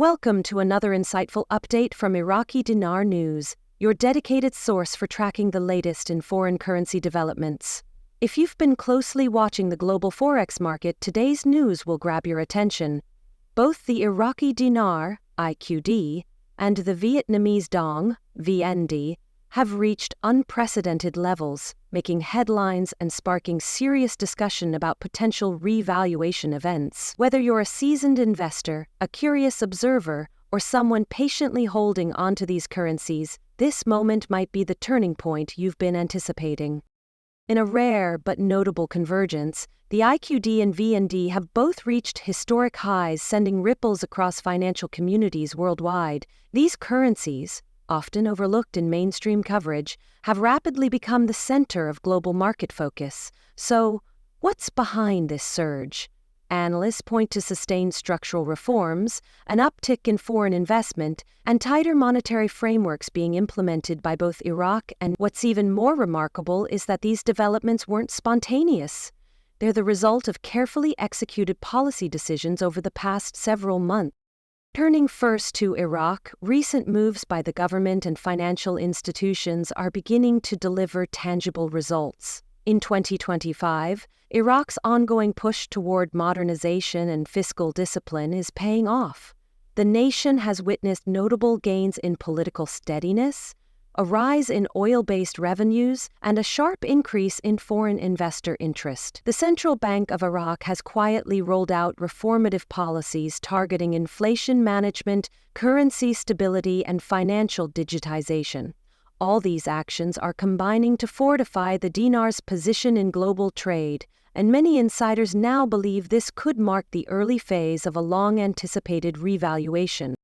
Welcome to another insightful update from Iraqi Dinar News, your dedicated source for tracking the latest in foreign currency developments. If you've been closely watching the global Forex market, today's news will grab your attention. Both the Iraqi Dinar, IQD, and the Vietnamese Dong, VND, have reached unprecedented levels, making headlines and sparking serious discussion about potential revaluation events. Whether you're a seasoned investor, a curious observer, or someone patiently holding onto these currencies, this moment might be the turning point you've been anticipating. In a rare but notable convergence, the IQD and VND have both reached historic highs, sending ripples across financial communities worldwide. These currencies, often overlooked in mainstream coverage, have rapidly become the center of global market focus. So, what's behind this surge? Analysts point to sustained structural reforms, an uptick in foreign investment, and tighter monetary frameworks being implemented by both Iraq and what's even more remarkable is that these developments weren't spontaneous. They're the result of carefully executed policy decisions over the past several months. Turning first to Iraq, recent moves by the government and financial institutions are beginning to deliver tangible results. In 2025, Iraq's ongoing push toward modernization and fiscal discipline is paying off. The nation has witnessed notable gains in political steadiness, a rise in oil-based revenues, and a sharp increase in foreign investor interest. The Central Bank of Iraq has quietly rolled out reformative policies targeting inflation management, currency stability, and financial digitization. All these actions are combining to fortify the dinar's position in global trade, and many insiders now believe this could mark the early phase of a long-anticipated revaluation.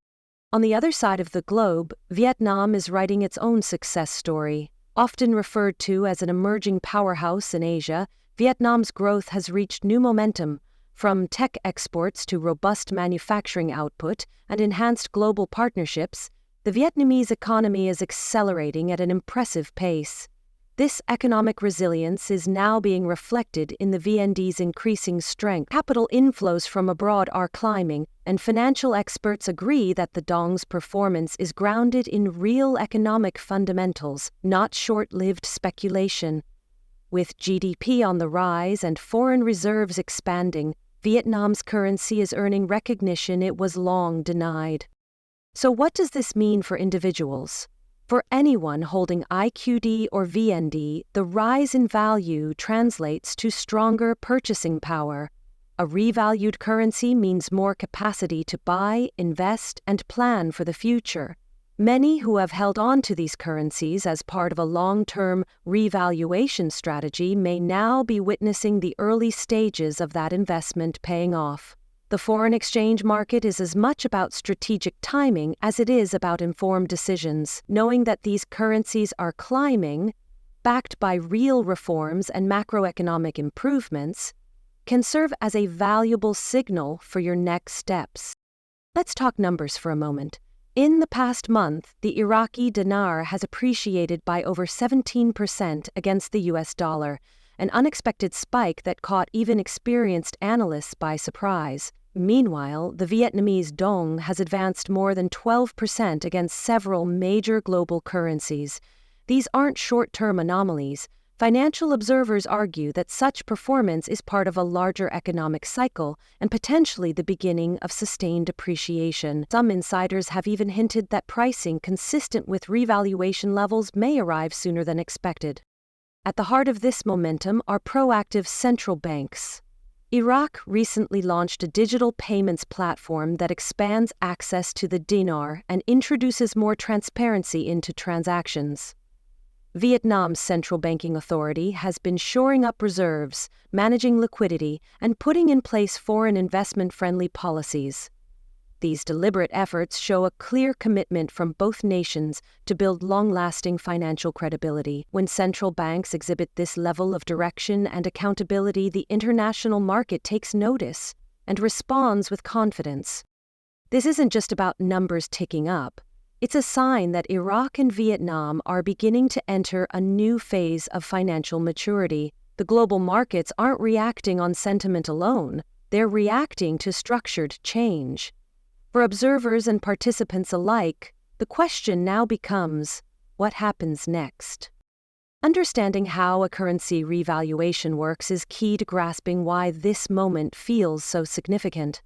On the other side of the globe, Vietnam is writing its own success story. Often referred to as an emerging powerhouse in Asia, Vietnam's growth has reached new momentum, from tech exports to robust manufacturing output and enhanced global partnerships. The Vietnamese economy is accelerating at an impressive pace. This economic resilience is now being reflected in the VND's increasing strength. Capital inflows from abroad are climbing, and financial experts agree that the Dong's performance is grounded in real economic fundamentals, not short-lived speculation. With GDP on the rise and foreign reserves expanding, Vietnam's currency is earning recognition it was long denied. So what does this mean for individuals? For anyone holding IQD or VND, the rise in value translates to stronger purchasing power. A revalued currency means more capacity to buy, invest, and plan for the future. Many who have held on to these currencies as part of a long-term revaluation strategy may now be witnessing the early stages of that investment paying off. The foreign exchange market is as much about strategic timing as it is about informed decisions. Knowing that these currencies are climbing, backed by real reforms and macroeconomic improvements, can serve as a valuable signal for your next steps. Let's talk numbers for a moment. In the past month, the Iraqi dinar has appreciated by over 17% against the US dollar, an unexpected spike that caught even experienced analysts by surprise. Meanwhile, the Vietnamese Dong has advanced more than 12% against several major global currencies. These aren't short-term anomalies. Financial observers argue that such performance is part of a larger economic cycle and potentially the beginning of sustained appreciation. Some insiders have even hinted that pricing consistent with revaluation levels may arrive sooner than expected. At the heart of this momentum are proactive central banks. Iraq recently launched a digital payments platform that expands access to the dinar and introduces more transparency into transactions. Vietnam's central banking authority has been shoring up reserves, managing liquidity, and putting in place foreign investment-friendly policies. These deliberate efforts show a clear commitment from both nations to build long-lasting financial credibility. When central banks exhibit this level of direction and accountability, the international market takes notice and responds with confidence. This isn't just about numbers ticking up. It's a sign that Iraq and Vietnam are beginning to enter a new phase of financial maturity. The global markets aren't reacting on sentiment alone. They're reacting to structured change. For observers and participants alike, the question now becomes, what happens next? Understanding how a currency revaluation works is key to grasping why this moment feels so significant.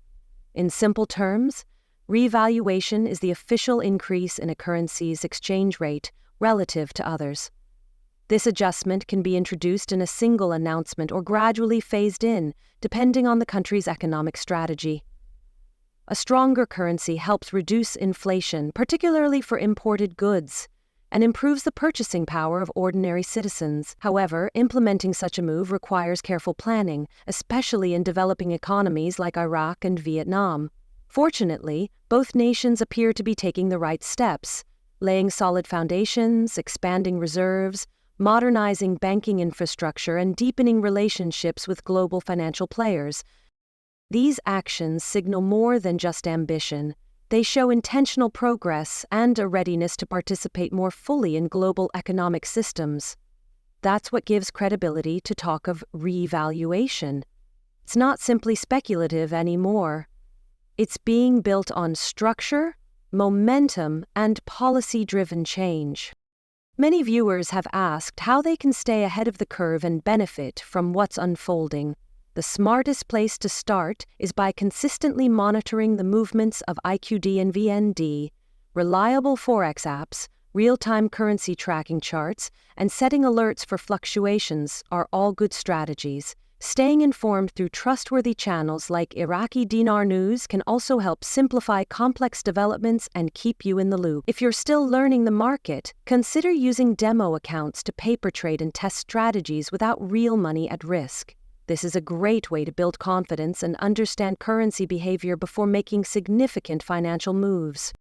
In simple terms, revaluation is the official increase in a currency's exchange rate relative to others. This adjustment can be introduced in a single announcement or gradually phased in, depending on the country's economic strategy. A stronger currency helps reduce inflation, particularly for imported goods, and improves the purchasing power of ordinary citizens. However, implementing such a move requires careful planning, especially in developing economies like Iraq and Vietnam. Fortunately, both nations appear to be taking the right steps, laying solid foundations, expanding reserves, modernizing banking infrastructure, and deepening relationships with global financial players. These actions signal more than just ambition. They show intentional progress and a readiness to participate more fully in global economic systems. That's what gives credibility to talk of revaluation. It's not simply speculative anymore. It's being built on structure, momentum, and policy-driven change. Many viewers have asked how they can stay ahead of the curve and benefit from what's unfolding. The smartest place to start is by consistently monitoring the movements of IQD and VND, reliable Forex apps, real-time currency tracking charts, and setting alerts for fluctuations are all good strategies. Staying informed through trustworthy channels like Iraqi Dinar News can also help simplify complex developments and keep you in the loop. If you're still learning the market, consider using demo accounts to paper trade and test strategies without real money at risk. This is a great way to build confidence and understand currency behavior before making significant financial moves.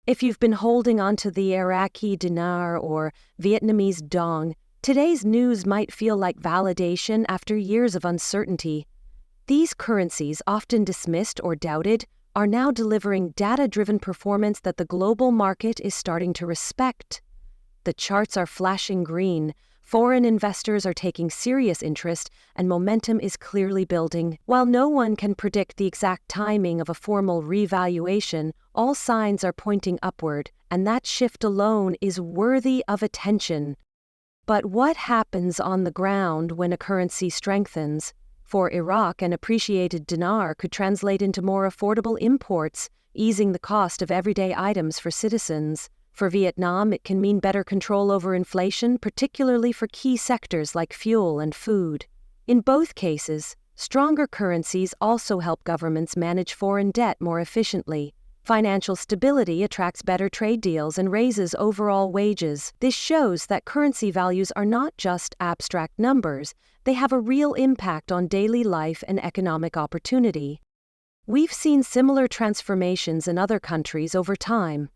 If you've been holding onto the Iraqi dinar or Vietnamese dong, today's news might feel like validation after years of uncertainty. These currencies, often dismissed or doubted, are now delivering data-driven performance that the global market is starting to respect. The charts are flashing green. Foreign investors are taking serious interest, and momentum is clearly building. While no one can predict the exact timing of a formal revaluation, all signs are pointing upward, and that shift alone is worthy of attention. But what happens on the ground when a currency strengthens? For Iraq, an appreciated dinar could translate into more affordable imports, easing the cost of everyday items for citizens. For Vietnam, it can mean better control over inflation, particularly for key sectors like fuel and food. In both cases, stronger currencies also help governments manage foreign debt more efficiently. Financial stability attracts better trade deals and raises overall wages. This shows that currency values are not just abstract numbers, they have a real impact on daily life and economic opportunity. We've seen similar transformations in other countries over time.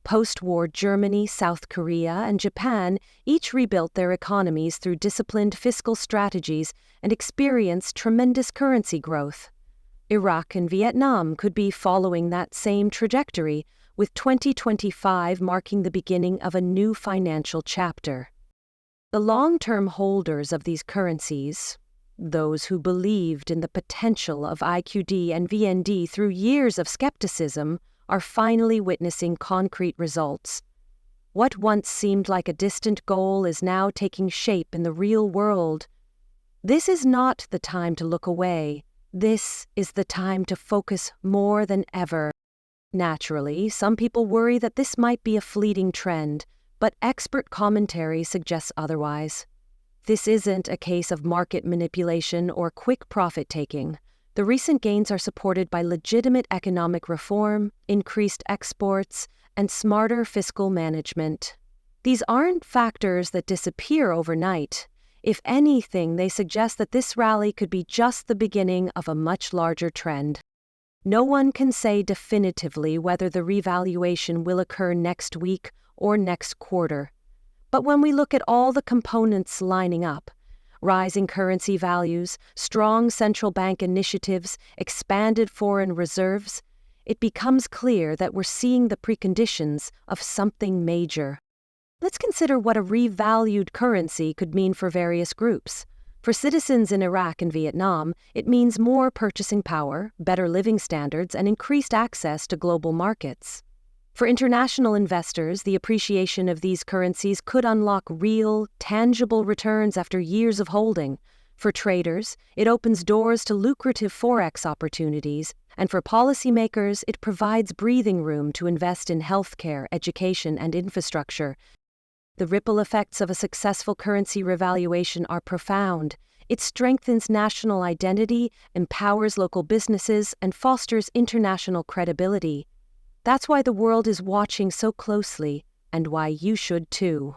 Post-war Germany, South Korea, and Japan each rebuilt their economies through disciplined fiscal strategies and experienced tremendous currency growth. Iraq and Vietnam could be following that same trajectory, with 2025 marking the beginning of a new financial chapter. The long-term holders of these currencies, those who believed in the potential of IQD and VND through years of skepticism, are finally witnessing concrete results. What once seemed like a distant goal is now taking shape in the real world. This is not the time to look away. This is the time to focus more than ever. Naturally, some people worry that this might be a fleeting trend, but expert commentary suggests otherwise. This isn't a case of market manipulation or quick profit-taking. The recent gains are supported by legitimate economic reform, increased exports, and smarter fiscal management. These aren't factors that disappear overnight. If anything, they suggest that this rally could be just the beginning of a much larger trend. No one can say definitively whether the revaluation will occur next week or next quarter. But when we look at all the components lining up, rising currency values, strong central bank initiatives, expanded foreign reserves, it becomes clear that we're seeing the preconditions of something major. Let's consider what a revalued currency could mean for various groups. For citizens in Iraq and Vietnam, it means more purchasing power, better living standards, and increased access to global markets. For international investors, the appreciation of these currencies could unlock real, tangible returns after years of holding. For traders, it opens doors to lucrative Forex opportunities, and for policymakers, it provides breathing room to invest in healthcare, education, and infrastructure. The ripple effects of a successful currency revaluation are profound. It strengthens national identity, empowers local businesses, and fosters international credibility. That's why the world is watching so closely, and why you should too.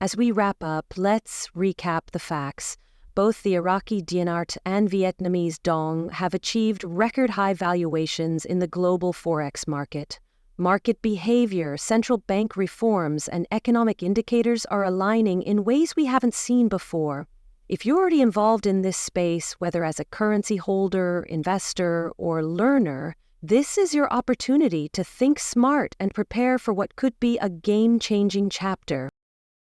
As we wrap up, let's recap the facts. Both the Iraqi dinar and Vietnamese dong have achieved record-high valuations in the global Forex market. Market behavior, central bank reforms, and economic indicators are aligning in ways we haven't seen before. If you're already involved in this space, whether as a currency holder, investor, or learner, this is your opportunity to think smart and prepare for what could be a game-changing chapter.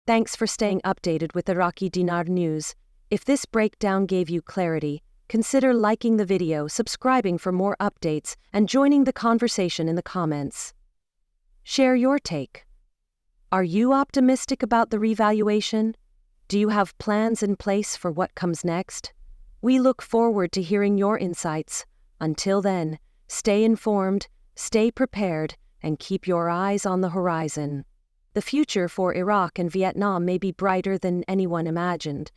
Thanks for staying updated with Iraqi Dinar News. If this breakdown gave you clarity, consider liking the video, subscribing for more updates, and joining the conversation in the comments. Share your take. Are you optimistic about the revaluation? Do you have plans in place for what comes next? We look forward to hearing your insights. Until then, stay informed, stay prepared, and keep your eyes on the horizon. The future for Iraq and Vietnam may be brighter than anyone imagined.